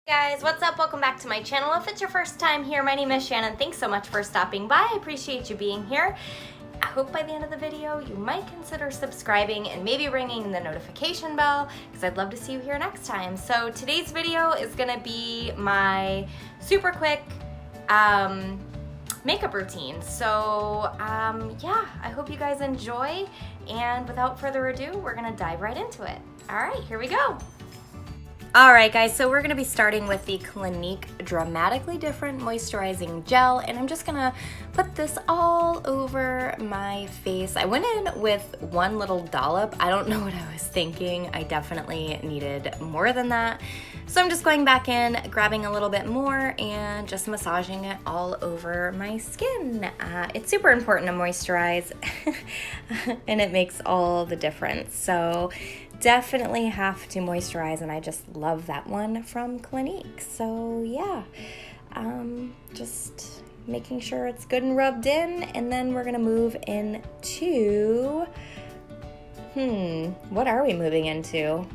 Guys, what's up? Welcome back to my channel. If it's your first time here, my name is Shannon. Thanks so much for stopping by. I appreciate you being here. I hope by the end of the video you might consider subscribing and maybe ringing the notification bell because I'd love to see you here next time. So today's video is gonna be my super quick makeup routine. So yeah, I hope you guys enjoy, and without further ado, we're gonna dive right into it. All right, here we go. Alright guys, so we're going to be starting with the Clinique Dramatically Different Moisturizing Gel, and I'm just going to put this all over my face. I went in with one little dollop. I don't know what I was thinking. I definitely needed more than that. So I'm just going back in, grabbing a little bit more, and just massaging it all over my skin. It's super important to moisturize, and it makes all the difference. So definitely have to moisturize, and I just love that one from Clinique. So yeah, just making sure it's good and rubbed in, and then we're gonna move into, what are we moving into?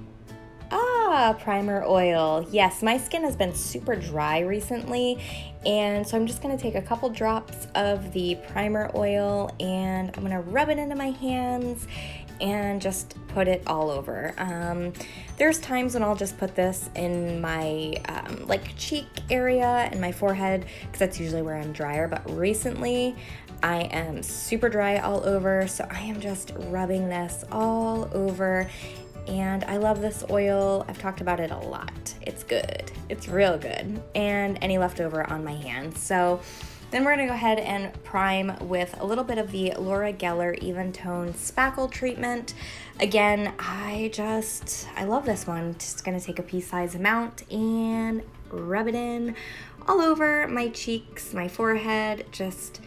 Primer oil. Yes, my skin has been super dry recently, and so I'm just going to take a couple drops of the primer oil and I'm going to rub it into my hands and just put it all over. There's times when I'll just put this in my like cheek area and my forehead because that's usually where I'm drier, but recently I am super dry all over, so I am just rubbing this all over. And I love this oil. I've talked about it a lot. It's good. It's real good. And any leftover on my hands. So then we're gonna go ahead and prime with a little bit of the Laura Geller Even Tone Spackle treatment. Again, I love this one. Just gonna take a pea-sized amount and rub it in all over my cheeks, my forehead, just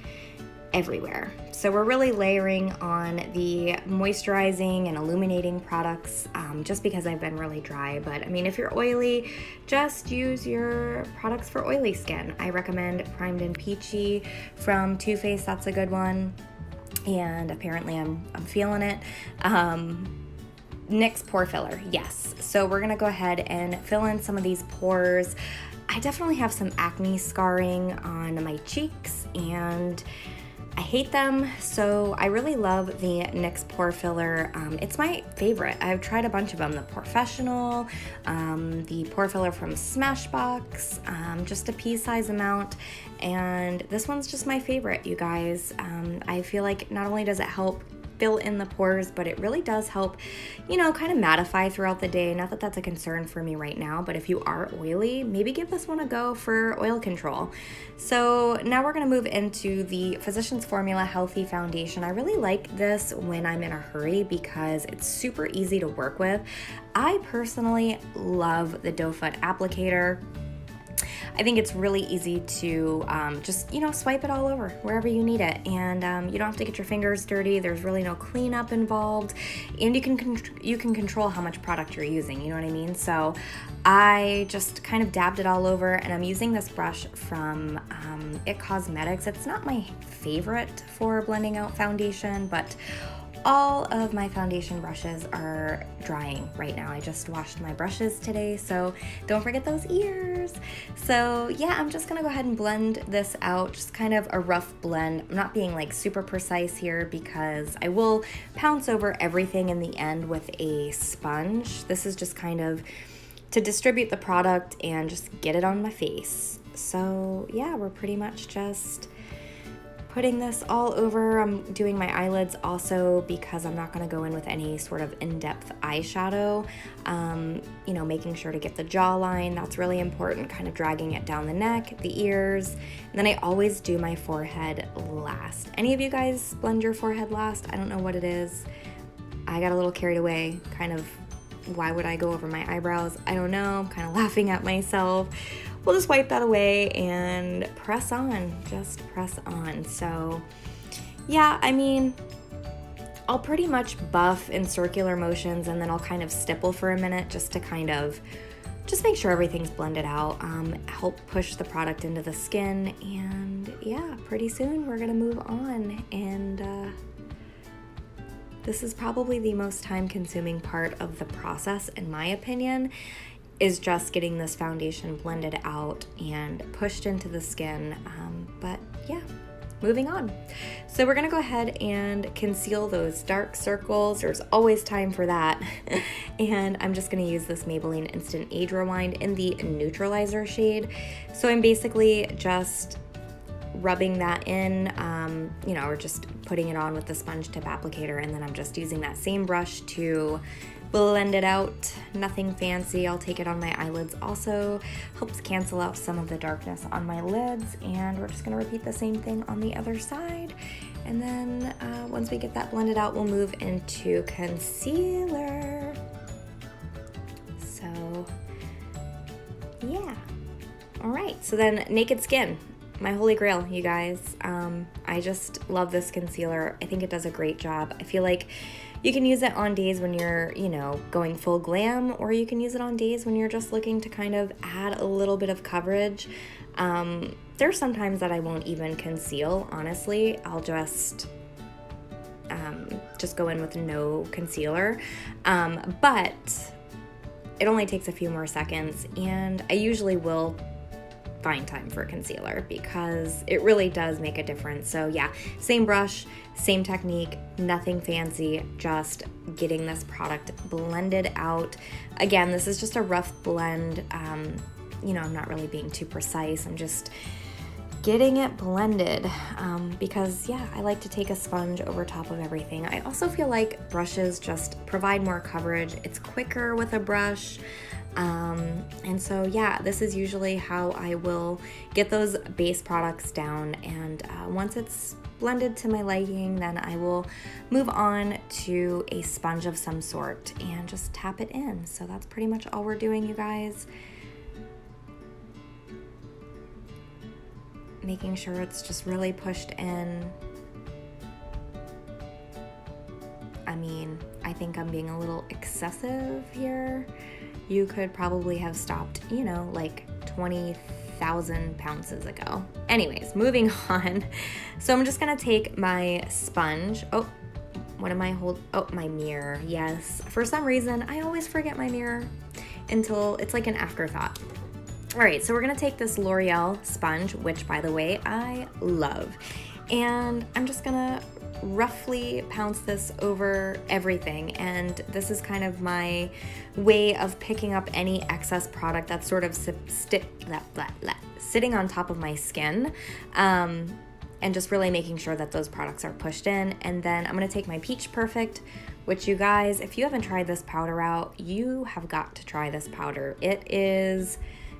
everywhere. So we're really layering on the moisturizing and illuminating products just because I've been really dry. But I mean, if you're oily, just use your products for oily skin. I recommend Primed and Peachy from Too Faced. That's a good one. And apparently I'm feeling it. Nyx Pore Filler, yes. So we're gonna go ahead and fill in some of these pores. I definitely have some acne scarring on my cheeks, and I hate them, so I really love the Nyx Pore Filler. It's my favorite. I've tried a bunch of them. The Professional, the Pore Filler from Smashbox, just a pea-sized amount, and this one's just my favorite, you guys. I feel like not only does it help fill in the pores, but it really does help, you know, kind of mattify throughout the day. Not that that's a concern for me right now, but if you are oily, maybe give this one a go for oil control. So now we're gonna move into the Physicians Formula Healthy Foundation. I really like this when I'm in a hurry because it's super easy to work with. I personally love the doe foot applicator. I think it's really easy to just, you know, swipe it all over wherever you need it, and you don't have to get your fingers dirty. There's really no cleanup involved, and you can control how much product you're using, you know what I mean? So I just kind of dabbed it all over, and I'm using this brush from It Cosmetics. It's not my favorite for blending out foundation, but all of my foundation brushes are drying right now. I just washed my brushes today, so don't forget those ears. So yeah, I'm just gonna go ahead and blend this out, just kind of a rough blend. I'm not being like super precise here because I will pounce over everything in the end with a sponge. This is just kind of to distribute the product and just get it on my face. So yeah, we're pretty much just putting this all over. I'm doing my eyelids also because I'm not going to go in with any sort of in-depth eyeshadow. You know, making sure to get the jawline, that's really important, kind of dragging it down the neck, the ears, and then I always do my forehead last. Any of you guys blend your forehead last? I don't know what it is. I got a little carried away, kind of, why would I go over my eyebrows? I don't know, I'm kind of laughing at myself. We'll just wipe that away and press on, just press on. So yeah, I mean, I'll pretty much buff in circular motions, and then I'll kind of stipple for a minute just to kind of just make sure everything's blended out, help push the product into the skin, and yeah, pretty soon we're gonna move on. And this is probably the most time-consuming part of the process, in my opinion. is just getting this foundation blended out and pushed into the skin. But yeah, moving on. So we're gonna go ahead and conceal those dark circles. There's always time for that. And I'm just gonna use this Maybelline Instant Age Rewind in the Neutralizer shade. So I'm basically just rubbing that in, you know, or just putting it on with the sponge tip applicator, and then I'm just using that same brush to blend it out. Nothing fancy. I'll take it on my eyelids also. Helps cancel out some of the darkness on my lids, and we're just gonna repeat the same thing on the other side. And then once we get that blended out, we'll move into concealer. So yeah. All right, so then Naked Skin. My holy grail, you guys. I just love this concealer. I think it does a great job. I feel like you can use it on days when you're, you know, going full glam, or you can use it on days when you're just looking to kind of add a little bit of coverage. There's some times that I won't even conceal, honestly. I'll just go in with no concealer. But it only takes a few more seconds, and I usually will find time for concealer because it really does make a difference. So yeah, same brush, same technique, nothing fancy, just getting this product blended out. Again, this is just a rough blend. You know, I'm not really being too precise. I'm just getting it blended because yeah, I like to take a sponge over top of everything. I also feel like brushes just provide more coverage. It's quicker with a brush. And so yeah, this is usually how I will get those base products down, and once it's blended to my liking, then I will move on to a sponge of some sort and just tap it in. So that's pretty much all we're doing, you guys. Making sure it's just really pushed in. I mean, I think I'm being a little excessive here. You could probably have stopped, you know, like 20,000 pounces ago. Anyways, moving on. So I'm just gonna take my sponge. Oh, what am I holding? Oh, my mirror. Yes. For some reason, I always forget my mirror until it's like an afterthought. All right, so we're gonna take this L'Oreal sponge, which by the way, I love. And I'm just gonna roughly pounce this over everything, and this is kind of my way of picking up any excess product that's sort of sitting on top of my skin, and just really making sure that those products are pushed in. And then I'm gonna take my Peach Perfect, which, you guys, if you haven't tried this powder out, you have got to try this powder. It is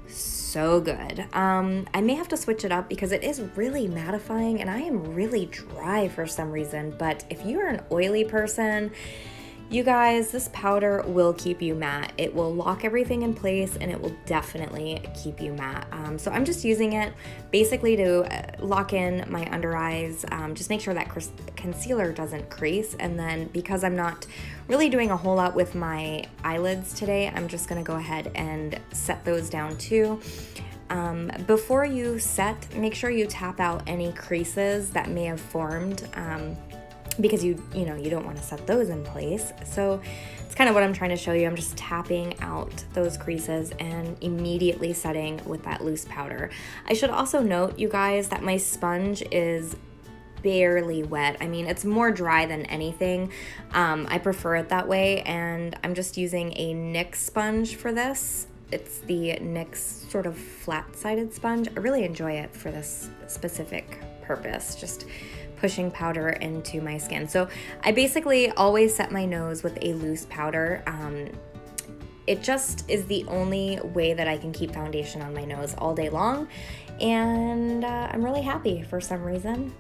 so good. I may have to switch it up because it is really mattifying and I am really dry for some reason, but if you're an oily person, you guys, this powder will keep you matte. It will lock everything in place and it will definitely keep you matte. So I'm just using it basically to lock in my under eyes, just make sure that concealer doesn't crease. And then because I'm not really doing a whole lot with my eyelids today, I'm just gonna go ahead and set those down too. Before you set, make sure you tap out any creases that may have formed, because you don't want to set those in place. So it's kind of what I'm trying to show you. I'm just tapping out those creases and immediately setting with that loose powder. I should also note, you guys, that my sponge is barely wet. I mean, it's more dry than anything. I prefer it that way, and I'm just using a NYX sponge for this. It's the NYX sort of flat-sided sponge. I really enjoy it for this specific purpose, just pushing powder into my skin. So I basically always set my nose with a loose powder. It just is the only way that I can keep foundation on my nose all day long, and I'm really happy for some reason.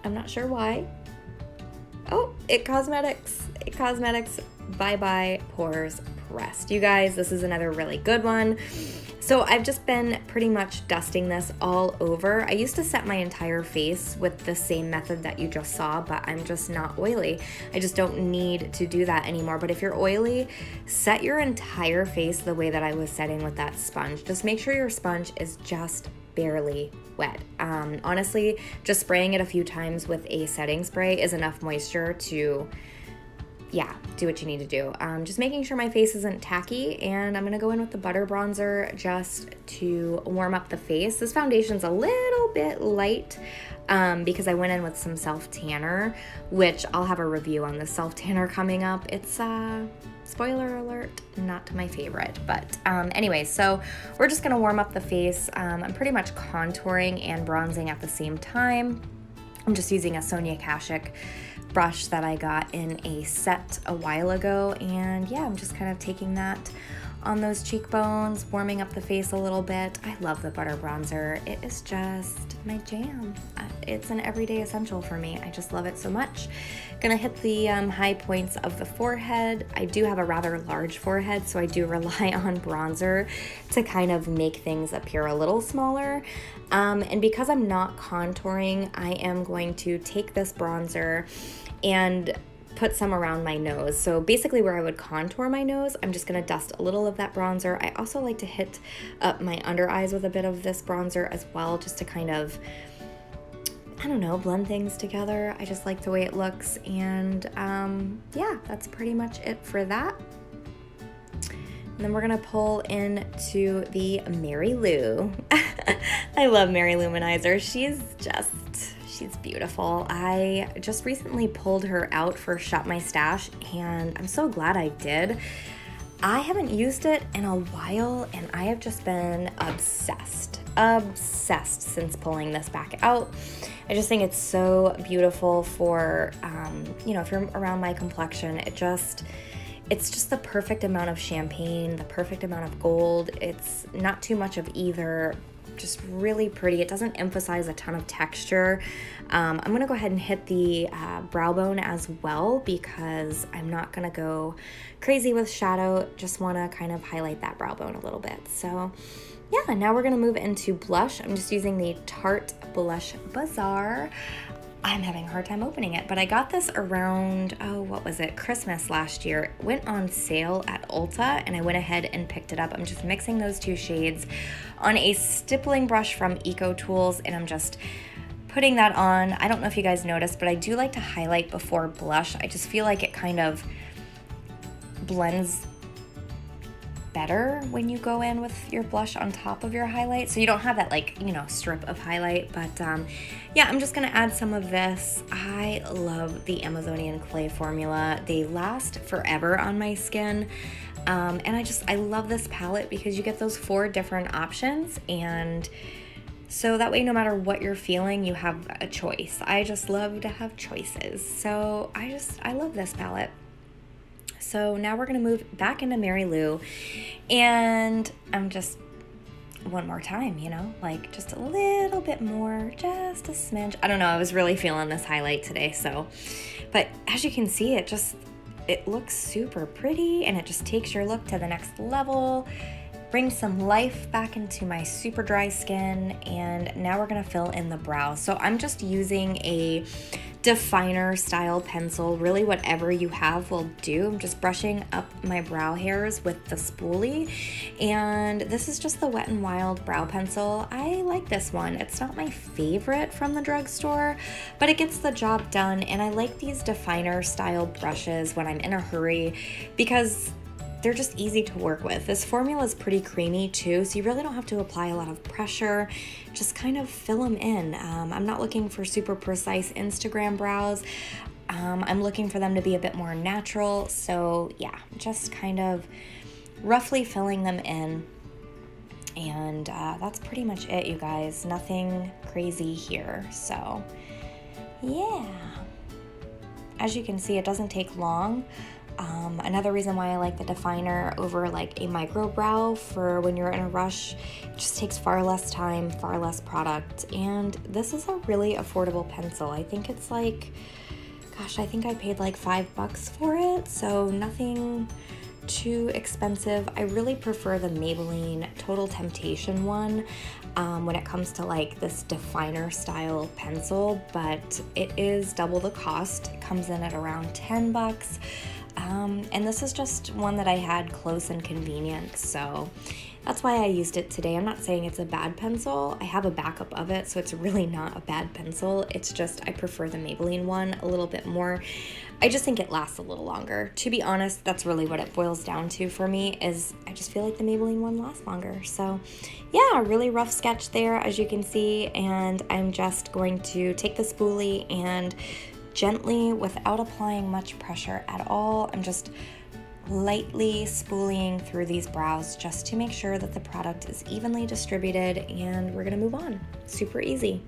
I'm not sure why. Oh, It Cosmetics. Bye-bye Pores Pressed. You guys, this is another really good one. So I've just been pretty much dusting this all over. I used to set my entire face with the same method that you just saw, but I'm just not oily. I just don't need to do that anymore. But if you're oily, set your entire face the way that I was setting with that sponge. Just make sure your sponge is just barely wet. Honestly, just spraying it a few times with a setting spray is enough moisture to, yeah, do what you need to do. Just making sure my face isn't tacky, and I'm gonna go in with the butter bronzer just to warm up the face. This foundation's a little bit light because I went in with some self-tanner, which I'll have a review on the self-tanner coming up. It's spoiler alert, not my favorite, but anyway, so we're just gonna warm up the face. I'm pretty much contouring and bronzing at the same time. I'm just using a Sonia Kashuk brush that I got in a set a while ago, and yeah, I'm just kind of taking that on those cheekbones, warming up the face a little bit. I love the butter bronzer. It is just my jam. It's an everyday essential for me. I just love it so much. Gonna hit the high points of the forehead. I do have a rather large forehead, so I do rely on bronzer to kind of make things appear a little smaller. And because I'm not contouring, I am going to take this bronzer and put some around my nose. So basically where I would contour my nose, I'm just gonna dust a little of that bronzer. I also like to hit up my under eyes with a bit of this bronzer as well, just to kind of, I don't know, blend things together. I just like the way it looks, and yeah, that's pretty much it for that. And then we're gonna pull into the Mary Lou. I love Mary Loumanizer. She's beautiful. I just recently pulled her out for Shop My Stash, and I'm so glad I did. I haven't used it in a while, and I have just been obsessed since pulling this back out. I just think it's so beautiful for, you know, if you're around my complexion, it's just the perfect amount of champagne, the perfect amount of gold. It's not too much of either, just really pretty. It doesn't emphasize a ton of texture. I'm gonna go ahead and hit the brow bone as well, because I'm not gonna go crazy with shadow, just wanna kind of highlight that brow bone a little bit. So yeah, now we're gonna move into blush. I'm just using the Tarte Blush Bazaar. I'm having a hard time opening it, but I got this around, what was it, Christmas last year. It went on sale at Ulta, and I went ahead and picked it up. I'm just mixing those two shades on a stippling brush from EcoTools, and I'm just putting that on. I don't know if you guys noticed, but I do like to highlight before blush. I just feel like it kind of blends better when you go in with your blush on top of your highlight, so you don't have that, like, you know, strip of highlight. But yeah, I'm just gonna add some of this. I love the Amazonian clay formula. They last forever on my skin, and I love this palette because you get those 4 different options, and so that way no matter what you're feeling, you have a choice. I just love to have choices, so I love this palette. So now we're gonna move back into Mary Lou, and I'm just, one more time, you know, like just a little bit more, just a smidge. I don't know, I was really feeling this highlight today, so, but as you can see, it looks super pretty, and it just takes your look to the next level, brings some life back into my super dry skin. And now we're gonna fill in the brows. So I'm just using a definer style pencil. Really, whatever you have will do. I'm just brushing up my brow hairs with the spoolie, and this is just the Wet n Wild brow pencil. I like this one. It's not my favorite from the drugstore, but it gets the job done, and I like these definer style brushes when I'm in a hurry because they're just easy to work with. This formula is pretty creamy too, so you really don't have to apply a lot of pressure. Just kind of fill them in. I'm not looking for super precise Instagram brows. I'm looking for them to be a bit more natural. So yeah, just kind of roughly filling them in. And that's pretty much it, you guys. Nothing crazy here. So yeah, as you can see, it doesn't take long. Another reason why I like the definer over like a micro brow for when you're in a rush, it just takes far less time, far less product, and this is a really affordable pencil. I think it's like, gosh, I think I paid like $5 for it, so nothing too expensive. I really prefer the Maybelline Total Temptation one when it comes to like this definer style pencil, but it is double the cost. It comes in at around $10. And this is just one that I had close and convenient, so That's why I used it today. I'm not saying it's a bad pencil. I have a backup of it, so it's really not a bad pencil. It's just I prefer the Maybelline one a little bit more. I just think it lasts a little longer. To be honest, that's really what it boils down to for me, is I just feel like the Maybelline one lasts longer. So yeah, a really rough sketch there, as you can see, and I'm just going to take the spoolie and gently, without applying much pressure at all, I'm just lightly spooling through these brows just to make sure that the product is evenly distributed, and we're gonna move on. Super easy.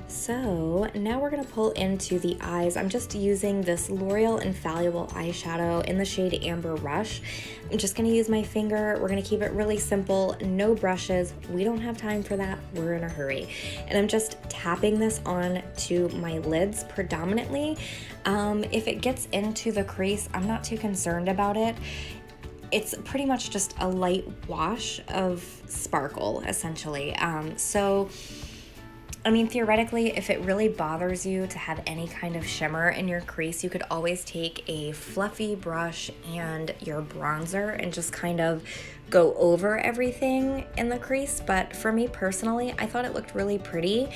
So now we're gonna pull into the eyes. I'm just using this L'Oreal Infallible eyeshadow in the shade Amber Rush. I'm just gonna use my finger. We're gonna keep it really simple, no brushes. We don't have time for that, we're in a hurry. And I'm just tapping this on to my lids predominantly. If it gets into the crease, I'm not too concerned about it. It's pretty much just a light wash of sparkle, essentially. I mean, theoretically, if it really bothers you to have any kind of shimmer in your crease, you could always take a fluffy brush and your bronzer and just kind of go over everything in the crease. But for me personally, I thought it looked really pretty,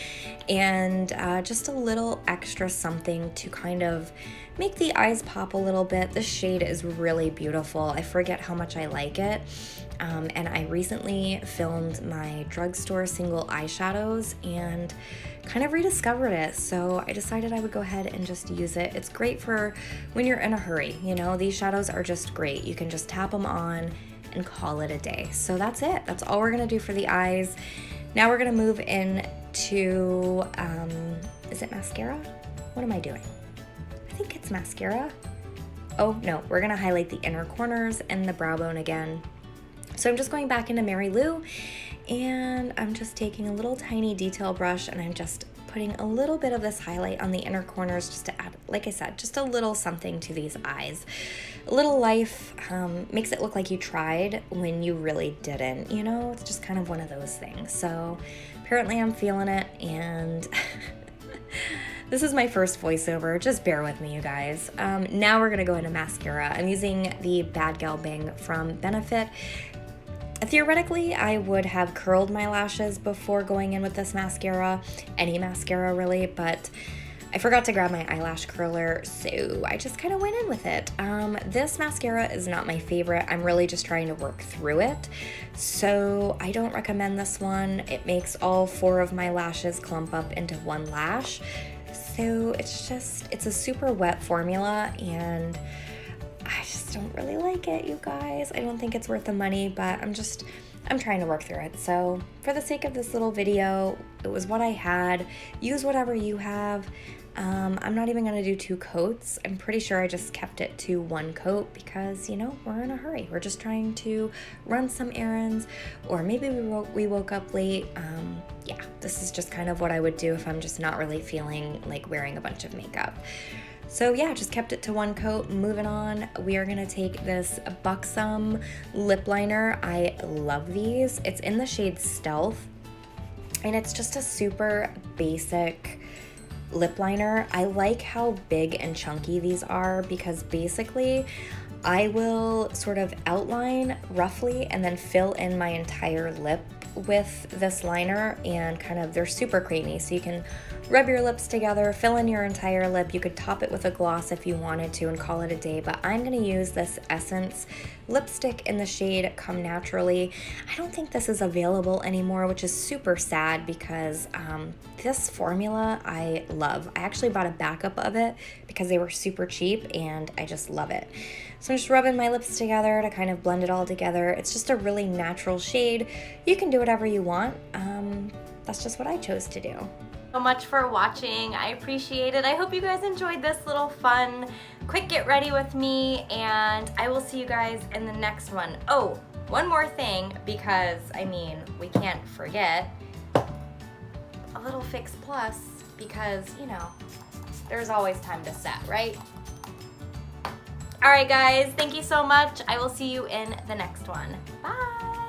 and just a little extra something to kind of make the eyes pop a little bit. This shade is really beautiful. I forget how much I like it. And I recently filmed my drugstore single eyeshadows and kind of rediscovered it, so I decided I would go ahead and just use it. It's great for when you're in a hurry, you know, these shadows are just great. You can just tap them on and call it a day. So that's it. That's all we're gonna do for the eyes. Now we're gonna move into, is it mascara? What am I doing? I think it's mascara. Oh no, we're gonna highlight the inner corners and the brow bone again. So I'm just going back into Mary Lou, and I'm just taking a little tiny detail brush, and I'm just putting a little bit of this highlight on the inner corners just to add, like I said, just a little something to these eyes. A little life makes it look like you tried when you really didn't, you know? It's just kind of one of those things. So apparently I'm feeling it, and this is my first voiceover. Just bear with me, you guys. Now we're gonna go into mascara. I'm using the Bad Gal Bang from Benefit. Theoretically, I would have curled my lashes before going in with this mascara, any mascara really, but I forgot to grab my eyelash curler, so I just kind of went in with it. This mascara is not my favorite. I'm really just trying to work through it, so I don't recommend this one. It makes all 4 of my lashes clump up into one lash, so it's a super wet formula, and I just don't really like it, you guys. I don't think it's worth the money, but I'm trying to work through it. So for the sake of this little video, it was what I had. Use whatever you have. I'm not even gonna do 2 coats. I'm pretty sure I just kept it to 1 coat because, you know, we're in a hurry. We're just trying to run some errands, or maybe we woke up late. Yeah, this is just kind of what I would do if I'm just not really feeling like wearing a bunch of makeup. So yeah, just kept it to 1 coat. Moving on, we are gonna take this Buxom lip liner. I love these. It's in the shade Stealth, and it's just a super basic lip liner. I like how big and chunky these are because basically I will sort of outline roughly and then fill in my entire lip with this liner, and kind of, they're super creamy, so you can rub your lips together, fill in your entire lip. You could top it with a gloss if you wanted to and call it a day, but I'm gonna use this Essence lipstick in the shade Come Naturally. I don't think this is available anymore, which is super sad because this formula I love. I actually bought a backup of it because they were super cheap, and I just love it. So I'm just rubbing my lips together to kind of blend it all together. It's just a really natural shade. You can do whatever you want. That's just what I chose to do. So much for watching. I appreciate it. I hope you guys enjoyed this little fun, quick get ready with me, and I will see you guys in the next one. Oh, one more thing, because I mean, we can't forget a little Fix Plus, because, you know, there's always time to set, right? All right, guys, thank you so much. I will see you in the next one. Bye.